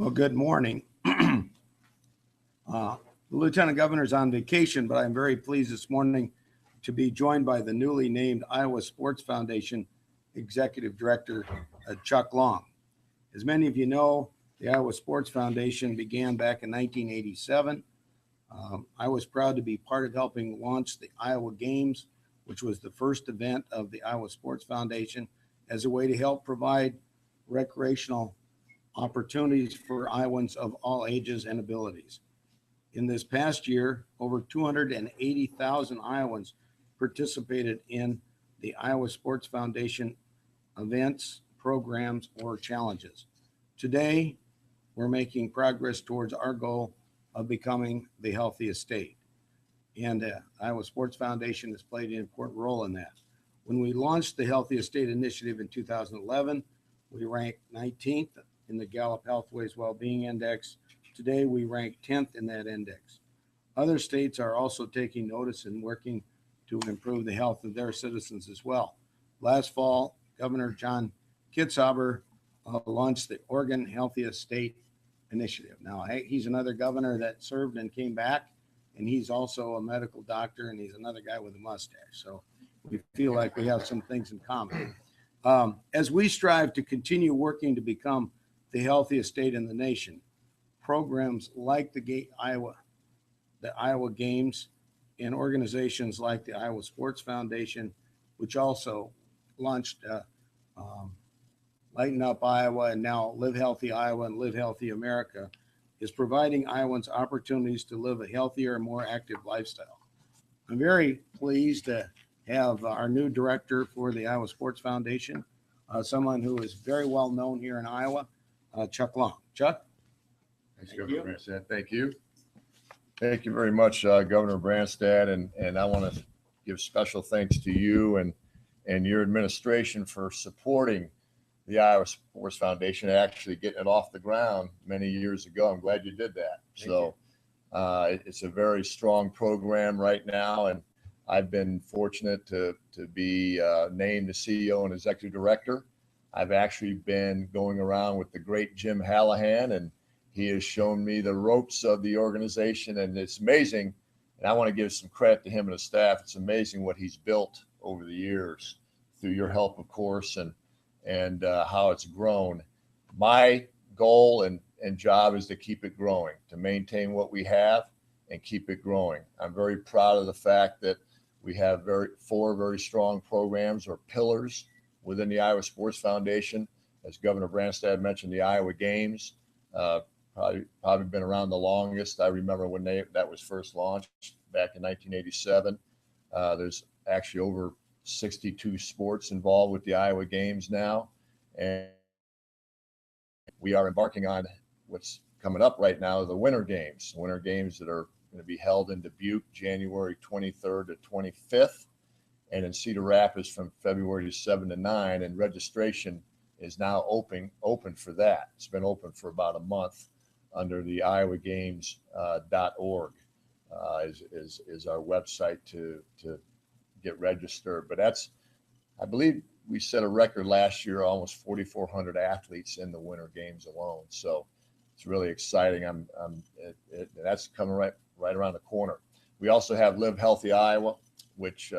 Well, good morning. The Lieutenant Governor's on vacation, but I'm very pleased this morning to be joined by the newly named Iowa Sports Foundation Executive Director, Chuck Long. As many of you know, the Iowa Sports Foundation began back in 1987. I was proud to be part of helping launch the Iowa Games, which was the first event of the Iowa Sports Foundation, as a way to help provide recreational opportunities for Iowans of all ages and abilities. In this past year, over 280,000 Iowans participated in the Iowa Sports Foundation events, programs, or challenges. Today, we're making progress towards our goal of becoming the healthiest state. And Iowa Sports Foundation has played an important role in that. When we launched the Healthiest State Initiative in 2011, we ranked 19th in the Gallup Healthways Wellbeing Index. Today, we rank 10th in that index. Other states are also taking notice and working to improve the health of their citizens as well. Last fall, Governor John Kitzhaber launched the Oregon Healthiest State Initiative. Now, he's another governor that served and came back, and he's also a medical doctor, and he's another guy with a mustache. So we feel like we have some things in common. As we strive to continue working to become the healthiest state in the nation, programs like the Iowa Games and organizations like the Iowa Sports Foundation, which also launched Lighten Up Iowa and now Live Healthy Iowa and Live Healthy America, is providing Iowans opportunities to live a healthier and more active lifestyle. I'm very pleased to have our new director for the Iowa Sports Foundation, someone who is very well known here in Iowa, Chuck Long. Chuck? Thanks, Governor Branstad. Thank you. Thank you very much, Governor Branstad. And I want to give special thanks to you and your administration for supporting the Iowa Sports Foundation and actually getting it off the ground many years ago. I'm glad you did that. It's a very strong program right now. And I've been fortunate to be named the CEO and executive director. I've actually been going around with the great Jim Hallahan, and he has shown me the ropes of the organization, and it's amazing. And I want to give some credit to him and his staff. It's amazing what he's built over the years through your help, of course, and how it's grown. My goal and job is to keep it growing, to maintain what we have and keep it growing. I'm very proud of the fact that we have four very strong programs or pillars within the Iowa Sports Foundation. As Governor Branstad mentioned, the Iowa Games, probably been around the longest. I remember when that was first launched back in 1987. There's actually over 62 sports involved with the Iowa Games now. And we are embarking on what's coming up right now, the Winter Games that are going to be held in Dubuque, January 23rd to 25th, and in Cedar Rapids from February 7 to 9. And registration is now open for that. It's been open for about a month under the iowagames.org is our website to get registered. But I believe we set a record last year, almost 4,400 athletes in the Winter Games alone. So it's really exciting. That's coming right around the corner. We also have Live Healthy Iowa, which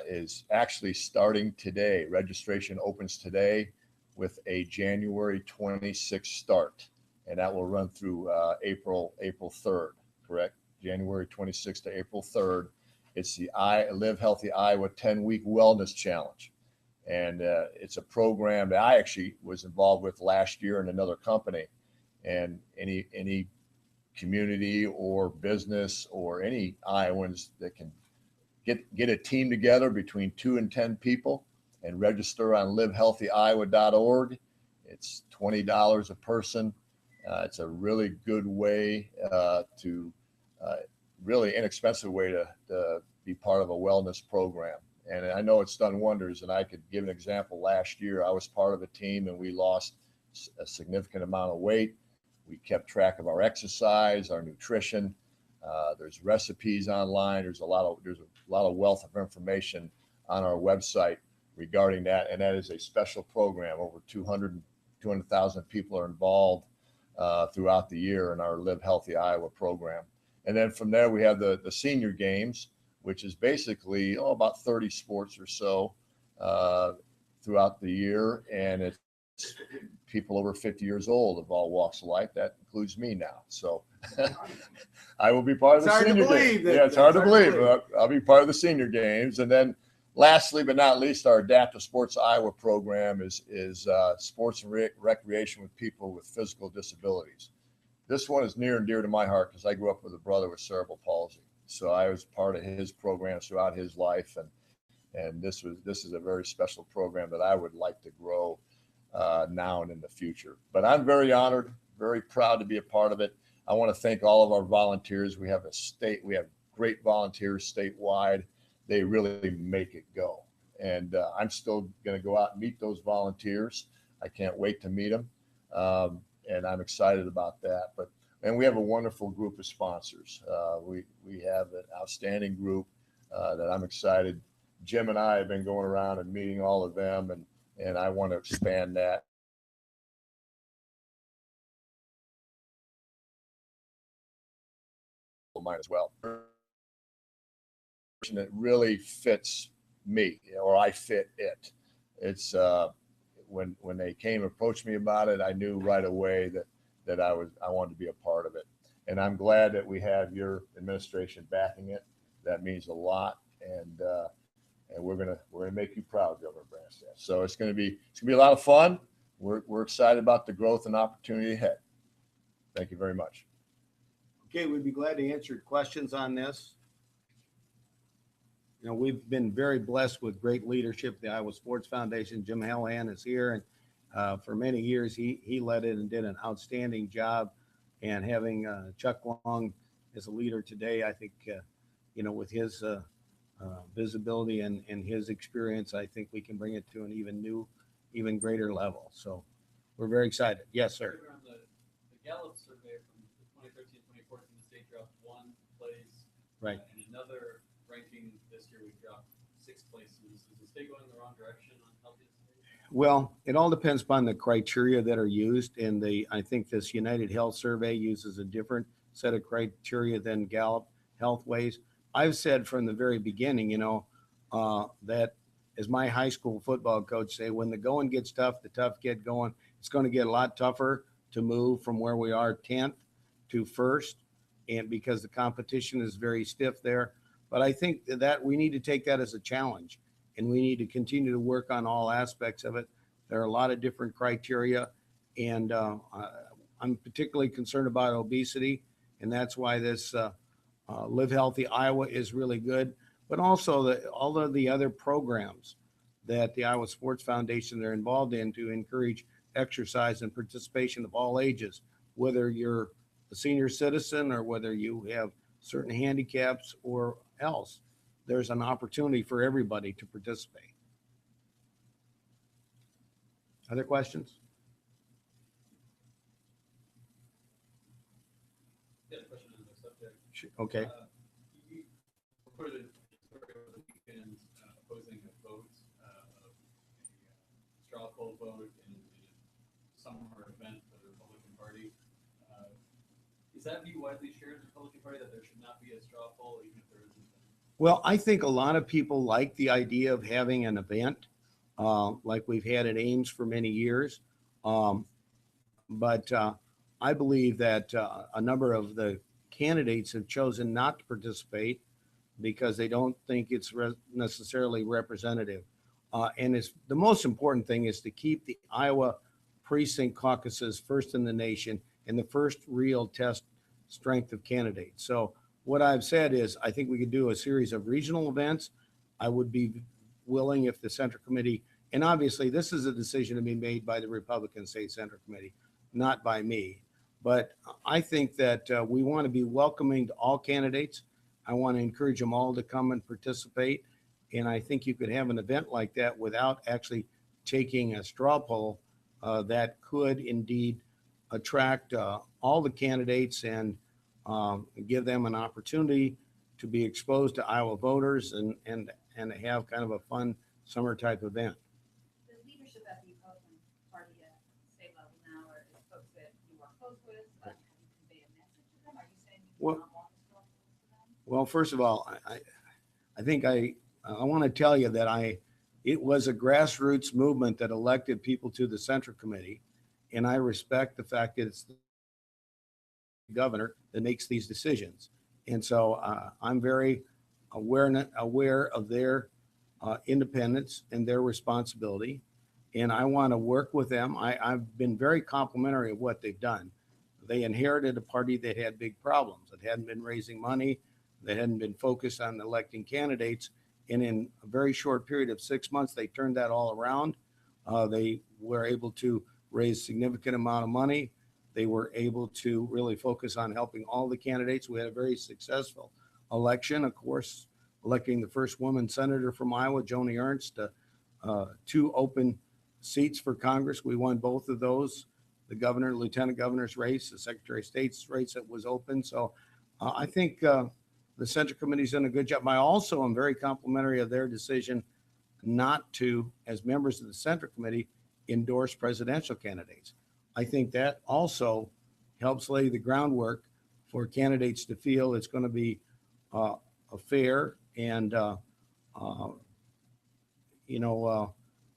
is actually starting today. Registration opens today with a January 26th start, and that will run through April 3rd, correct? January 26th to April 3rd. It's the Live Healthy Iowa 10-week wellness challenge. And it's a program that I actually was involved with last year in another company. And any community or business or any Iowans that can get a team together between 2 and 10 people and register on livehealthyiowa.org. It's $20 a person. It's a really good way really inexpensive way to be part of a wellness program. And I know it's done wonders. And I could give an example. Last year, I was part of a team and we lost a significant amount of weight. We kept track of our exercise, our nutrition. There's recipes online. There's a lot of wealth of information on our website regarding that. And that is a special program. Over 200,000 people are involved throughout the year in our Live Healthy Iowa program. And then from there, we have the senior games, which is basically about 30 sports or so throughout the year. And it's people over 50 years old of all walks of life. That includes me now. So I will be part of the senior games. Yeah, it's hard to believe. But I'll be part of the senior games. And then lastly, but not least, our Adaptive Sports Iowa program is sports and recreation with people with physical disabilities. This one is near and dear to my heart because I grew up with a brother with cerebral palsy. So I was part of his program throughout his life. And this is a very special program that I would like to grow now and in the future. But I'm very honored, very proud to be a part of it. I want to thank all of our volunteers. We have great volunteers statewide. They really make it go. And I'm still going to go out and meet those volunteers. I can't wait to meet them. And I'm excited about that. And we have a wonderful group of sponsors. We have an outstanding group that I'm excited. Jim and I have been going around and meeting all of them, and I want to expand that. Mine as well. That really fits me, or I fit it. It's when they approached me about it, I knew right away that I wanted to be a part of it. And I'm glad that we have your administration backing it. That means a lot, and we're gonna make you proud, Governor Branstad. So it's gonna be a lot of fun. We're excited about the growth and opportunity ahead. Thank you very much. Okay, we'd be glad to answer questions on this. You know, we've been very blessed with great leadership. The Iowa Sports Foundation, Jim Hallahan is here, and for many years he led it and did an outstanding job. And having Chuck Long as a leader today, I think, you know, with his visibility and his experience, I think we can bring it to an even greater level. So we're very excited. Yes, sir. The Gallup survey from 2013-2014, the state dropped 1 place. Right. And another ranking this year, we dropped 6 places. Is the state going in the wrong direction on healthiest state? Well, it all depends upon the criteria that are used. And I think this United Health survey uses a different set of criteria than Gallup Healthways. I've said from the very beginning, you know, that as my high school football coach say, when the going gets tough, the tough get going. It's going to get a lot tougher to move from where we are 10th to 1st, and because the competition is very stiff there. But I think that we need to take that as a challenge, and we need to continue to work on all aspects of it. There are a lot of different criteria, and I'm particularly concerned about obesity, and that's why this Live Healthy Iowa is really good, but also all of the other programs that the Iowa Sports Foundation are involved in to encourage exercise and participation of all ages, whether you're a senior citizen or whether you have certain handicaps or else. There's an opportunity for everybody to participate. Other questions? Yeah, question on the subject. Okay. You reported a story over the weekend opposing a vote, a straw poll vote in a summer event for the Republican Party. Is that view widely shared in the Republican Party that there should not be a straw poll, even if there isn't? Well, I think a lot of people like the idea of having an event like we've had at Ames for many years. But I believe that a number of the candidates have chosen not to participate because they don't think it's necessarily representative. And the most important thing is to keep the Iowa precinct caucuses first in the nation and the first real test strength of candidates. So what I've said is I think we could do a series of regional events. I would be willing if the Central Committee, and obviously this is a decision to be made by the Republican State Central Committee, not by me. But I think that we want to be welcoming to all candidates. I want to encourage them all to come and participate. And I think you could have an event like that without actually taking a straw poll that could indeed attract all the candidates and give them an opportunity to be exposed to Iowa voters and have kind of a fun summer type event. The leadership at the Republican Party at state level now are folks that you are close with Well- not want to vote for them? Well, first of all, I think I want to tell you that it was a grassroots movement that elected people to the Central Committee. And I respect the fact that it's the governor that makes these decisions. And so I'm very aware of their independence and their responsibility. And I want to work with them. I've been very complimentary of what they've done. They inherited a party that had big problems, that hadn't been raising money, that hadn't been focused on electing candidates. And in a very short period of 6 months, they turned that all around. They were able to raise significant amount of money. They were able to really focus on helping all the candidates. We had a very successful election, of course, electing the first woman senator from Iowa, Joni Ernst, 2 open seats for Congress. We won both of those, the governor, lieutenant governor's race, the secretary of state's race that was open. So I think the Central Committee's done a good job. I also am very complimentary of their decision not to, as members of the Central Committee, endorse presidential candidates. I think that also helps lay the groundwork for candidates to feel it's going to be a fair and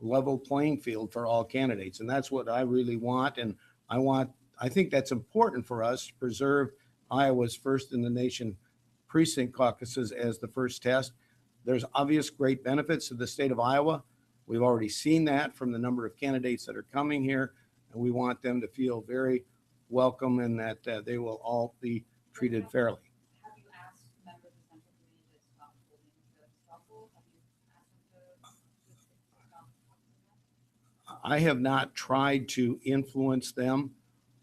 level playing field for all candidates. And that's what I really want. And I think that's important for us to preserve Iowa's first in the nation precinct caucuses as the first test. There's obvious great benefits to the state of Iowa. We've already seen that from the number of candidates that are coming here, and we want them to feel very welcome and that they will all be treated fairly. Have you asked members of the Central Committee to stop holding the straw poll? Have you asked them to stop holding that? I have not tried to influence them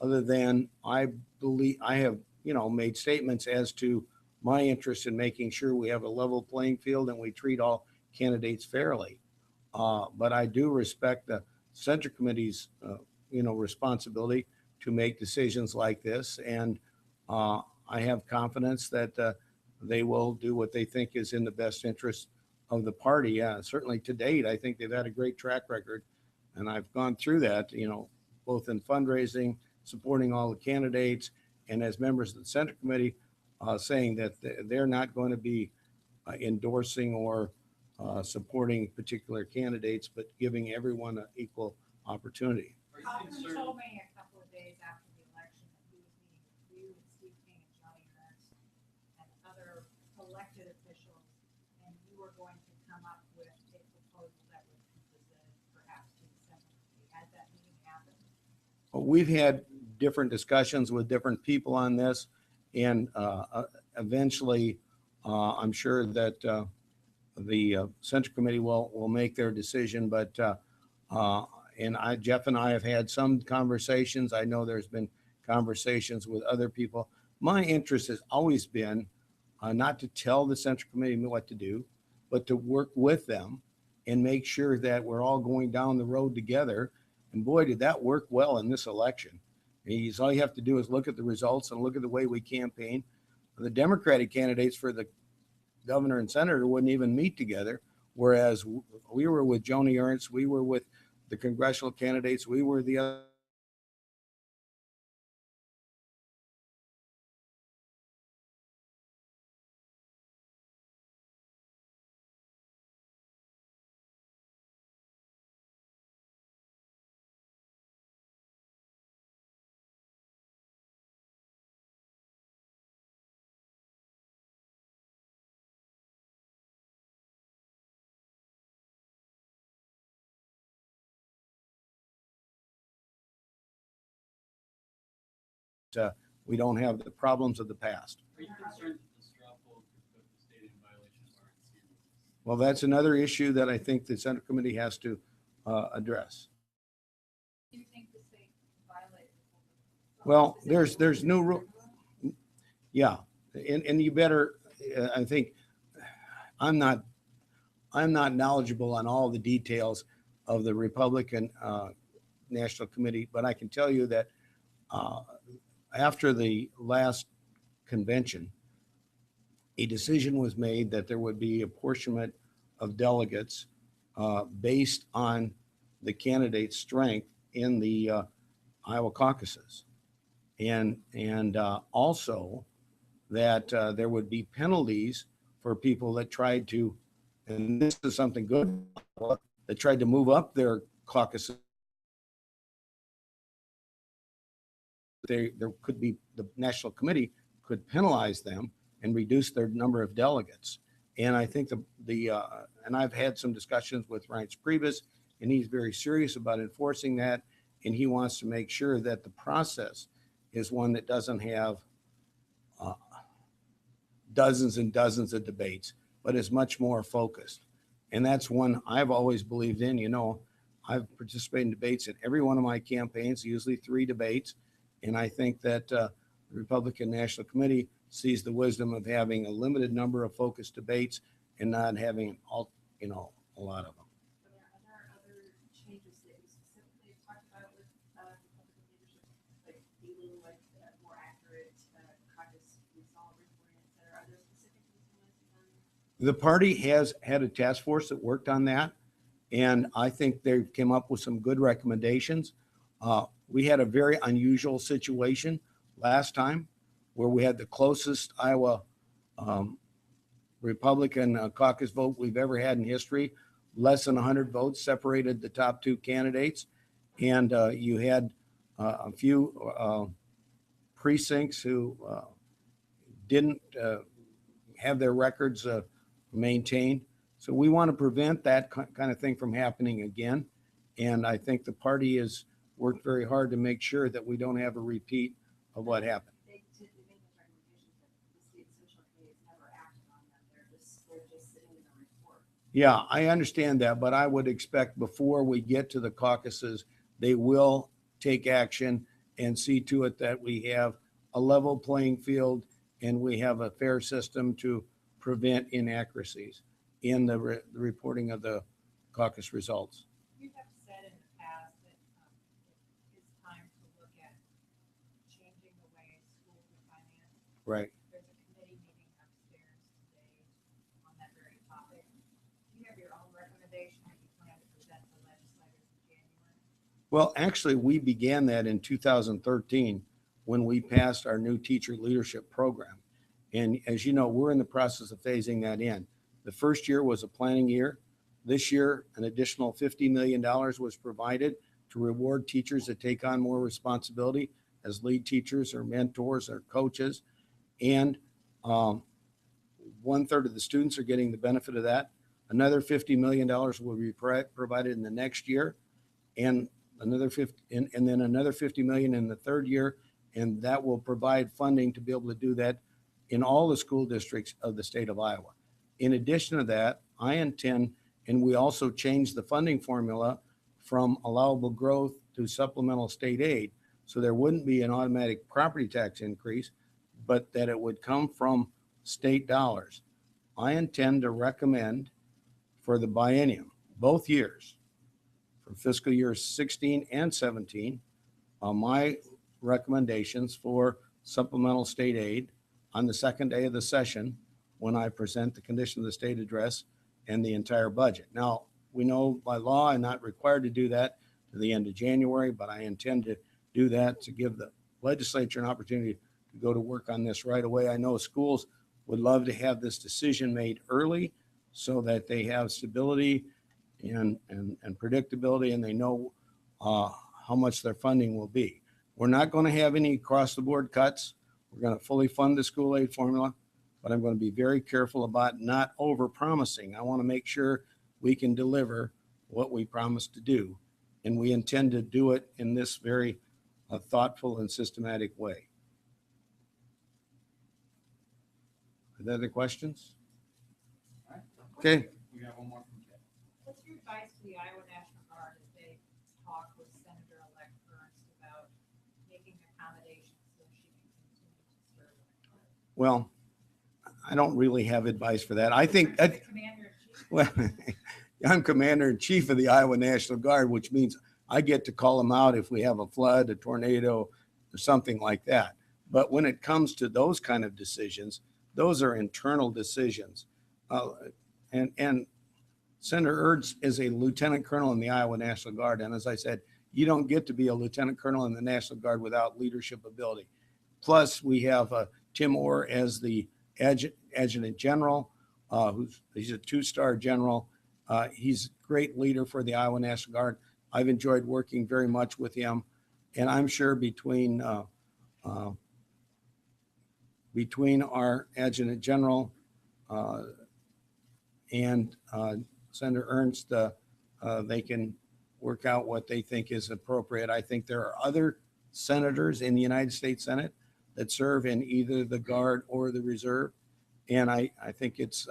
other than I believe I have, made statements as to my interest in making sure we have a level playing field and we treat all candidates fairly. But I do respect the Central Committee's, responsibility to make decisions like this. And I have confidence that they will do what they think is in the best interest of the party. Certainly to date, I think they've had a great track record. And I've gone through that, both in fundraising, supporting all the candidates, and as members of the Central Committee, saying that they're not going to be endorsing or supporting particular candidates, but giving everyone an equal opportunity. Are you Hoffman concerned? told me a couple of days after the election that he was meeting with you and Steve King and Johnny Ernst and other elected officials, and you were going to come up with a proposal that would be presented perhaps to the Central Committee. Has that meeting happened? We've had different discussions with different people on this, and eventually, I'm sure that the Central Committee will make their decision. But Jeff and I have had some conversations. I know there's been conversations with other people. My interest has always been not to tell the Central Committee what to do, but to work with them and make sure that we're all going down the road together. And boy, did that work well in this election. All you have to do is look at the results and look at the way we campaign. The Democratic candidates for the governor and senator wouldn't even meet together, whereas we were with Joni Ernst, we were with the congressional candidates, we were the other. We don't have the problems of the past. Are you concerned that the straw poll could put the state in violation of RNC rules? Well, that's another issue that I think the Senate Committee has to address. Do you think the state violated? Well, there's no rule. Yeah, and you better, I think, I'm not knowledgeable on all the details of the Republican National Committee, but I can tell you that after the last convention, a decision was made that there would be apportionment of delegates based on the candidate's strength in the Iowa caucuses. And also that there would be penalties for people that tried to, and this is something good, that tried to move up their caucuses. There could be, the National Committee could penalize them and reduce their number of delegates. And I think and I've had some discussions with Reince Priebus, and he's very serious about enforcing that. And he wants to make sure that the process is one that doesn't have dozens and dozens of debates, but is much more focused. And that's one I've always believed in. You know, I've participated in debates at every one of my campaigns, usually 3 debates. And I think that the Republican National Committee sees the wisdom of having a limited number of focused debates and not having all, you know, a lot of them. Are there other changes that you specifically talked about with Republican leadership, like being like more accurate caucus result reporting, et cetera? Are there specific things you want to see done? The party has had a task force that worked on that, and I think they came up with some good recommendations. We had a very unusual situation last time where we had the closest Iowa Republican caucus vote we've ever had in history. Less than 100 votes separated the top 2 candidates. And you had a few precincts who didn't have their records maintained. So we want to prevent that kind of thing from happening again. And I think the party has worked very hard to make sure that we don't have a repeat of what happened. They did make those recommendations, but the state central committee has never acted on them. They're just sitting in the report. Yeah, I understand that, but I would expect before we get to the caucuses, they will take action and see to it that we have a level playing field and we have a fair system to prevent inaccuracies in the reporting of the caucus results. You have said in the past that it is time to look at changing the way schools are financed. Right. There's a committee meeting upstairs today on that very topic. Do you have your own recommendation that you plan to present to legislators in January? Well, actually, we began that in 2013 when we passed our new teacher leadership program. And as you know, we're in the process of phasing that in. The first year was a planning year. This year, an additional $50 million was provided to reward teachers that take on more responsibility as lead teachers or mentors or coaches. And 1/3 of the students are getting the benefit of that. Another $50 million will be provided in the next year, and another 50, and then another $50 million in the 3rd year. And that will provide funding to be able to do that in all the school districts of the state of Iowa. In addition to that, I intend, and we also changed the funding formula from allowable growth to supplemental state aid. So there wouldn't be an automatic property tax increase, but that it would come from state dollars. I intend to recommend for the biennium, both years, for fiscal years 16 and 17, my recommendations for supplemental state aid on the 2nd day of the session when I present the condition of the state address and the entire budget. Now, we know by law I'm not required to do that to the end of January, but I intend to do that to give the legislature an opportunity to go to work on this right away. I know schools would love to have this decision made early so that they have stability and predictability, and they know how much their funding will be. We're not going to have any across-the-board cuts. We're going to fully fund the school aid formula, but I'm going to be very careful about not over-promising. I want to make sure we can deliver what we promised to do, and we intend to do it in this very thoughtful and systematic way. Are there other questions? All right. Okay. We got one more from Ted. What's your advice to the Iowa National Guard as they talk with Senator-elect Ernst about making accommodations so she can continue to serve? Well, I don't really have advice for that. I think that, Commander-in-Chief. well, I'm Commander-in-Chief of the Iowa National Guard, which means I get to call them out if we have a flood, a tornado, or something like that. But when it comes to those kind of decisions, those are internal decisions. And Senator Ernst is a lieutenant colonel in the Iowa National Guard. And as I said, you don't get to be a lieutenant colonel in the National Guard without leadership ability. Plus, we have Tim Orr as the Adjutant General, he's a 2-star general. He's a great leader for the Iowa National Guard. I've enjoyed working very much with him, and I'm sure between our Adjutant General and Senator Ernst, they can work out what they think is appropriate. I think there are other senators in the United States Senate that serve in either the Guard or the Reserve, and I think it's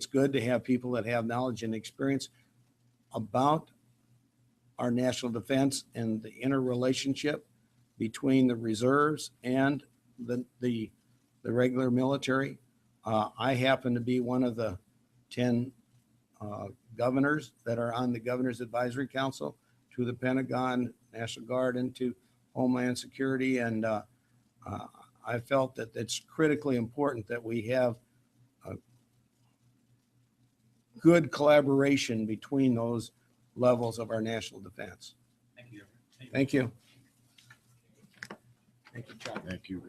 good to have people that have knowledge and experience about our national defense and the interrelationship between the reserves and the regular military. I happen to be one of the 10 governors that are on the Governor's Advisory Council to the Pentagon, National Guard, and to Homeland Security. And I felt that it's critically important that we have a good collaboration between those levels of our national defense. Thank you. Thank you. Thank you, Chuck. Thank you.